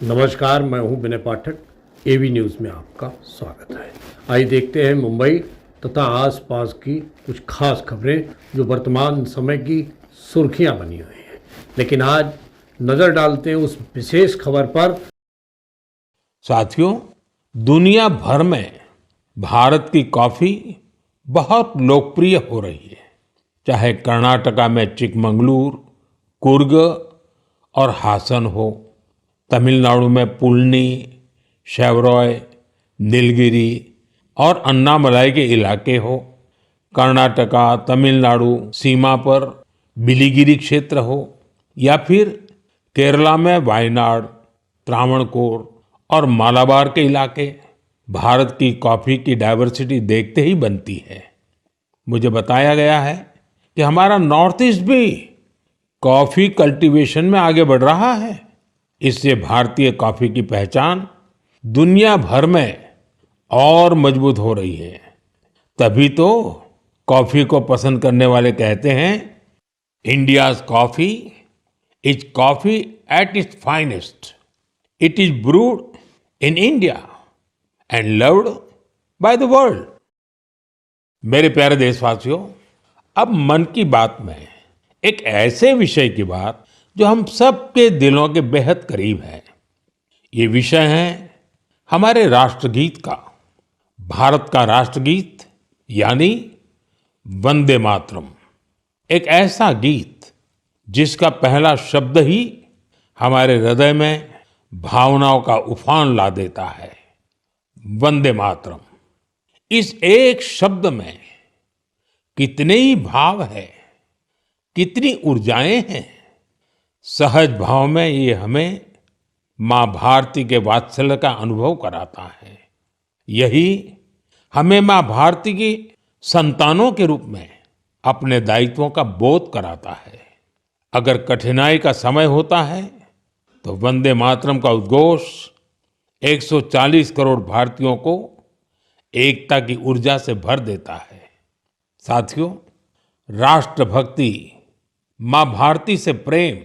नमस्कार, मैं हूं विनय पाठक। एवी न्यूज़ में आपका स्वागत है। आइए देखते हैं मुंबई तथा आसपास की कुछ खास खबरें जो वर्तमान समय की सुर्खियां बनी हुई हैं। लेकिन आज नज़र डालते हैं उस विशेष खबर पर। साथियों, दुनिया भर में भारत की कॉफी बहुत लोकप्रिय हो रही है। चाहे कर्नाटका में चिकमंगलूर, कुर्ग और हासन हो, तमिलनाडु में पुल्नी, शेवरॉय, नीलगिरी और अन्नामलाई के इलाके हो, कर्नाटका तमिलनाडु सीमा पर बिलिगिरी क्षेत्र हो, या फिर केरला में वायनाड, त्रावणकोर और मालाबार के इलाके, भारत की कॉफी की डाइवर्सिटी देखते ही बनती है। मुझे बताया गया है कि हमारा नॉर्थ ईस्ट भी कॉफी कल्टीवेशन में आगे बढ़ रहा है। इससे भारतीय कॉफी की पहचान दुनिया भर में और मजबूत हो रही है। तभी तो कॉफी को पसंद करने वाले कहते हैं, India's coffee is coffee at its finest. It is brood in India and loved by the world. मेरे प्यारे देशवासियों, अब मन की बात में एक ऐसे विषय की बात जो हम सबके दिलों के बेहद करीब है। ये विषय है हमारे राष्ट्रगीत का। भारत का राष्ट्रगीत यानी वंदे मातरम। एक ऐसा गीत जिसका पहला शब्द ही हमारे हृदय में भावनाओं का उफान ला देता है। वंदे मातरम, इस एक शब्द में कितने ही भाव है, कितनी ऊर्जाएं हैं। सहज भाव में ये हमें माँ भारती के वात्सल्य का अनुभव कराता है। यही हमें माँ भारती की संतानों के रूप में अपने दायित्वों का बोध कराता है। अगर कठिनाई का समय होता है तो वंदे मातरम का उद्घोष 140 करोड़ भारतीयों को एकता की ऊर्जा से भर देता है। साथियों, राष्ट्रभक्ति, माँ भारती से प्रेम,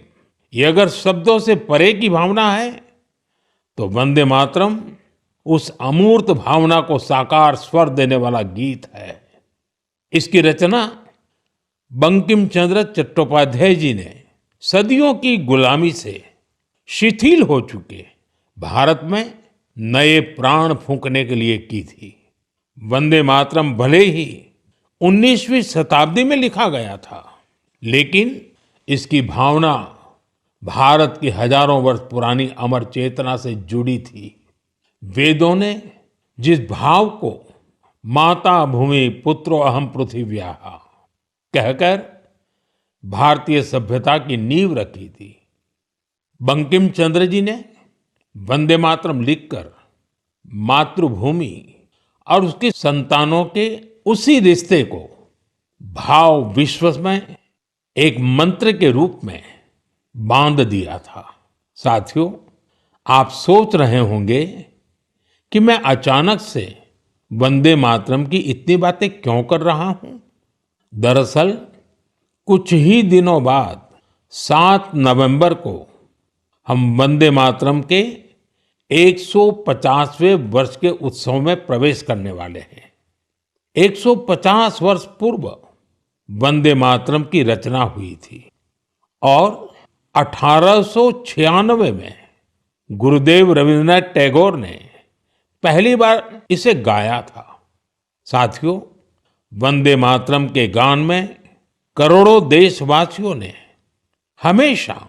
ये अगर शब्दों से परे की भावना है तो वंदे मातरम उस अमूर्त भावना को साकार स्वर देने वाला गीत है। इसकी रचना बंकिम चंद्र चट्टोपाध्याय जी ने सदियों की गुलामी से शिथिल हो चुके भारत में नए प्राण फूंकने के लिए की थी। वंदे मातरम भले ही 19वीं शताब्दी में लिखा गया था, लेकिन इसकी भावना भारत की हजारों वर्ष पुरानी अमर चेतना से जुड़ी थी। वेदों ने जिस भाव को माता भूमि पुत्रो अहम पृथिव्याः कहकर भारतीय सभ्यता की नींव रखी थी, बंकिम चंद्र जी ने वंदे मातरम लिखकर मातृभूमि और उसकी संतानों के उसी रिश्ते को भाव विश्व में एक मंत्र के रूप में बांध दिया था। साथियों, आप सोच रहे होंगे कि मैं अचानक से वंदे मातरम की इतनी बातें क्यों कर रहा हूं। दरअसल कुछ ही दिनों बाद 7 नवंबर को हम वंदे मातरम के 150वें वर्ष के उत्सव में प्रवेश करने वाले हैं। 150 वर्ष पूर्व वंदे मातरम की रचना हुई थी और 1896 में गुरुदेव रविंद्रनाथ टैगोर ने पहली बार इसे गाया था। साथियों, वंदे मातरम के गान में करोड़ों देशवासियों ने हमेशा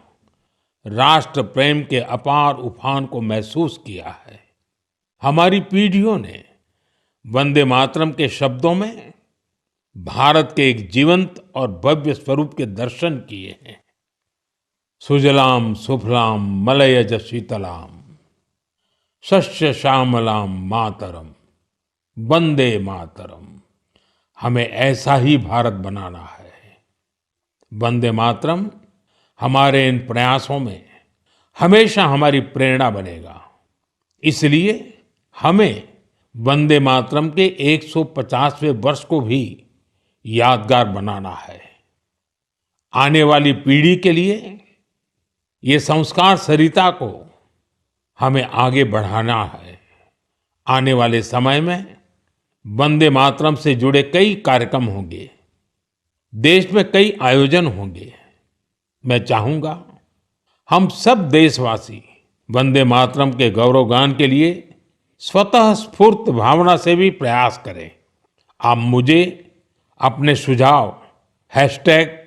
राष्ट्र प्रेम के अपार उफान को महसूस किया है। हमारी पीढ़ियों ने वंदे मातरम के शब्दों में भारत के एक जीवंत और भव्य स्वरूप के दर्शन किए हैं। सुजलाम सुफलाम मलयज शीतलाम शस्य श्यामलाम मातरम वंदे मातरम। हमें ऐसा ही भारत बनाना है। वंदे मातरम हमारे इन प्रयासों में हमेशा हमारी प्रेरणा बनेगा। इसलिए हमें वंदे मातरम के 150वें वर्ष को भी यादगार बनाना है। आने वाली पीढ़ी के लिए ये संस्कार सरिता को हमें आगे बढ़ाना है। आने वाले समय में वंदे मातरम से जुड़े कई कार्यक्रम होंगे, देश में कई आयोजन होंगे। मैं चाहूंगा हम सब देशवासी वंदे मातरम के गौरवगान के लिए स्वतः स्फूर्त भावना से भी प्रयास करें। आप मुझे अपने सुझाव हैशटैग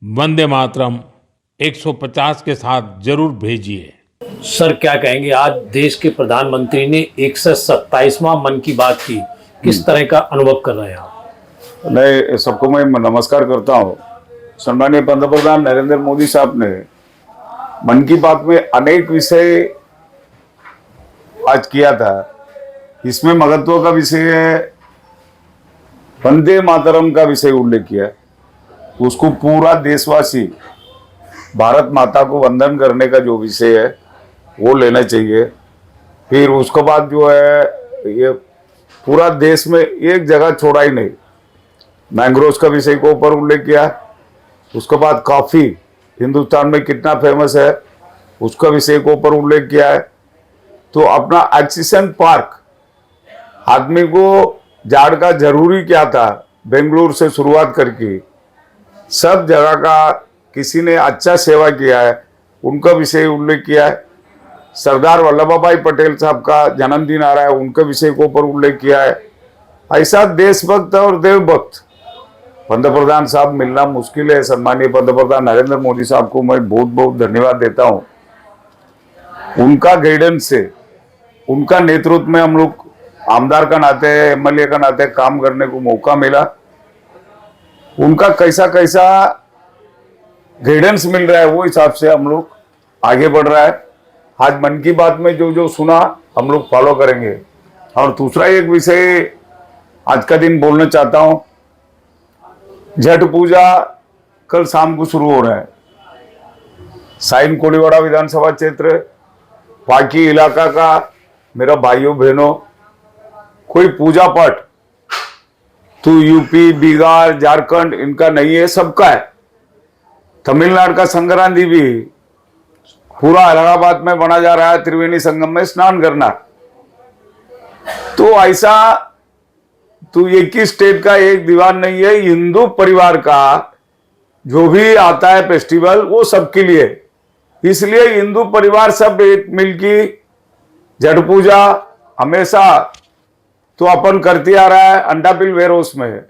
वंदे मातरम 150 के साथ जरूर भेजिए। सर, क्या कहेंगे, आज देश के प्रधानमंत्री ने 127वां मन की बात की, किस तरह का अनुभव कर रहे हैं आप? नहीं, सबको मैं नमस्कार करता हूँ। सम्मानीय पंतप्रधान नरेंद्र मोदी साहब ने मन की बात में अनेक विषय आज किया था। इसमें महत्व का विषय है, वंदे मातरम का विषय उल्लेख किया। उसको पूरा देशवासी भारत माता को वंदन करने का जो विषय है वो लेना चाहिए। फिर उसके बाद जो है, ये पूरा देश में एक जगह छोड़ा ही नहीं, मैंग्रोव्स का विषय को ऊपर उल्लेख किया। उसके बाद कॉफ़ी हिंदुस्तान में कितना फेमस है उसका विषय को ऊपर उल्लेख किया है। तो अपना ऑक्सीजन पार्क, आदमी को झाड़ का जरूरी क्या था, बेंगलुरु से शुरुआत करके सब जगह का किसी ने अच्छा सेवा किया है, उनका विषय उल्लेख किया है। सरदार वल्लभ भाई पटेल साहब का जन्मदिन आ रहा है, उनके विषय को ऊपर उल्लेख किया है। ऐसा देशभक्त और देवभक्त पंतप्रधान साहब मिलना मुश्किल है। सम्मानीय पंतप्रधान नरेंद्र मोदी साहब को मैं बहुत बहुत धन्यवाद देता हूं। उनका गाइडेंस से, उनका नेतृत्व में हम लोग आमदार का नाते, एमएलए का नाते काम करने को मौका मिला। उनका कैसा कैसा गाइडेंस मिल रहा है वो हिसाब से हम लोग आगे बढ़ रहा है। आज मन की बात में जो जो सुना हम लोग फॉलो करेंगे। और दूसरा एक विषय आज का दिन बोलना चाहता हूं, छठ पूजा कल शाम को शुरू हो रहा है। साइन कोलीवाड़ा विधानसभा क्षेत्र, बाकी इलाका का मेरा भाइयों बहनों, कोई पूजा पाठ तो यूपी, बिहार, झारखंड इनका नहीं है, सबका है। तमिलनाडु का संक्रांति भी पूरा इलाहाबाद में बना जा रहा है, त्रिवेणी संगम में स्नान करना। तो ऐसा तो एक ही स्टेट का एक दीवान नहीं है, हिंदू परिवार का जो भी आता है फेस्टिवल वो सबके लिए। इसलिए हिंदू परिवार सब एक मिलकर छठ पूजा हमेशा तो अपन करते आ रहा है। अंडापिल वेयर हाउस में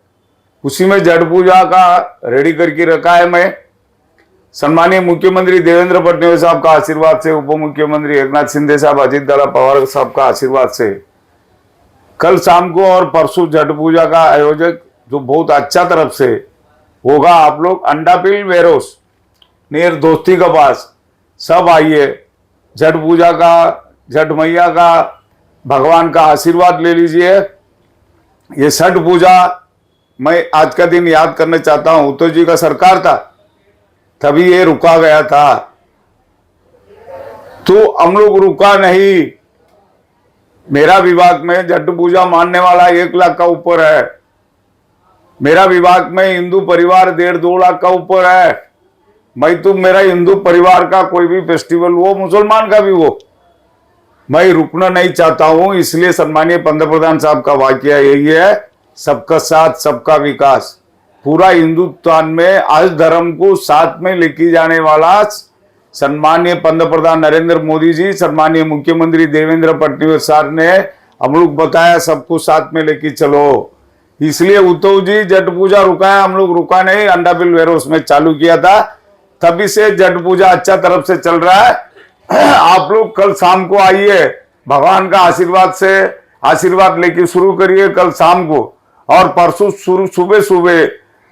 उसी में छठ पूजा का रेडी करके रखा है। मैं सम्मानीय मुख्यमंत्री देवेंद्र फडणवीस साहब का आशीर्वाद से, उप मुख्यमंत्री एकनाथ शिंदे साहब, अजीत दादा पवार साहब का आशीर्वाद से कल शाम को और परसों छठ पूजा का आयोजक जो बहुत अच्छा तरफ से होगा। आप लोग अंडापिल वेयर हाउस नियर दोस्ती के पास सब आइए, छठ पूजा का, छठ मैया का, भगवान का आशीर्वाद ले लीजिए। ये छठ पूजा मैं आज का दिन याद करना चाहता हूं। उद्धव जी का सरकार था तभी ये रुका गया था, तो हम लोग रुका नहीं। मेरा विभाग में छठ पूजा मानने वाला 1 लाख का ऊपर है। मेरा विभाग में हिंदू परिवार 1.5-2 लाख का ऊपर है। मैं तो मेरा हिंदू परिवार का कोई भी फेस्टिवल हो, मुसलमान का भी हो, मैं रुकना नहीं चाहता हूं। इसलिए सम्मानीय पंतप्रधान साहब का वाक्य यही है, सबका साथ सबका विकास। पूरा हिंदुस्तान में आज धर्म को साथ में लेके जाने वाला सम्मानीय पंतप्रधान नरेंद्र मोदी जी, सम्मानीय मुख्यमंत्री देवेंद्र फडणवीस साहब ने हम लोग बताया सबको साथ में लेके चलो। इसलिए उद्धव जी छठ पूजा रुका है, हम लोग रुका नहीं। अंडापिल वेयर हाउस में चालू किया था, तभी से छठ पूजा अच्छा तरफ से चल रहा है। आप लोग कल शाम को आइए, भगवान का आशीर्वाद से आशीर्वाद लेके शुरू करिए कल शाम को। और परसों सुबह सुबह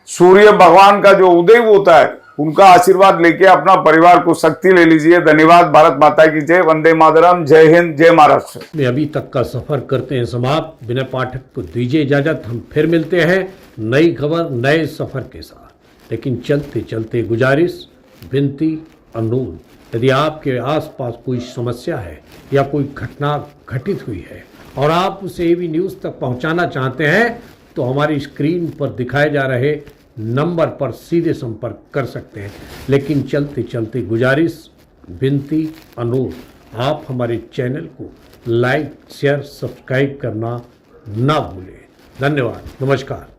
सूर्य भगवान का जो उदय होता है उनका आशीर्वाद लेके अपना परिवार को शक्ति ले लीजिए। धन्यवाद। भारत माता की जय। वंदे मातरम। जय हिंद, जय महाराष्ट्र। में अभी तक का सफर करते हैं समाप्त। विनय पाठक को दीजिए इजाजत। हम फिर मिलते हैं नई खबर नए सफर के साथ। लेकिन चलते चलते गुजारिश, विनती, अनुरोध, यदि आपके आसपास कोई समस्या है या कोई घटना घटित हुई है और आप उसे एबी न्यूज़ तक पहुंचाना चाहते हैं तो हमारी स्क्रीन पर दिखाए जा रहे नंबर पर सीधे संपर्क कर सकते हैं। लेकिन चलते चलते गुजारिश, विनती, अनुरोध, आप हमारे चैनल को लाइक शेयर सब्सक्राइब करना ना भूलें। धन्यवाद। नमस्कार।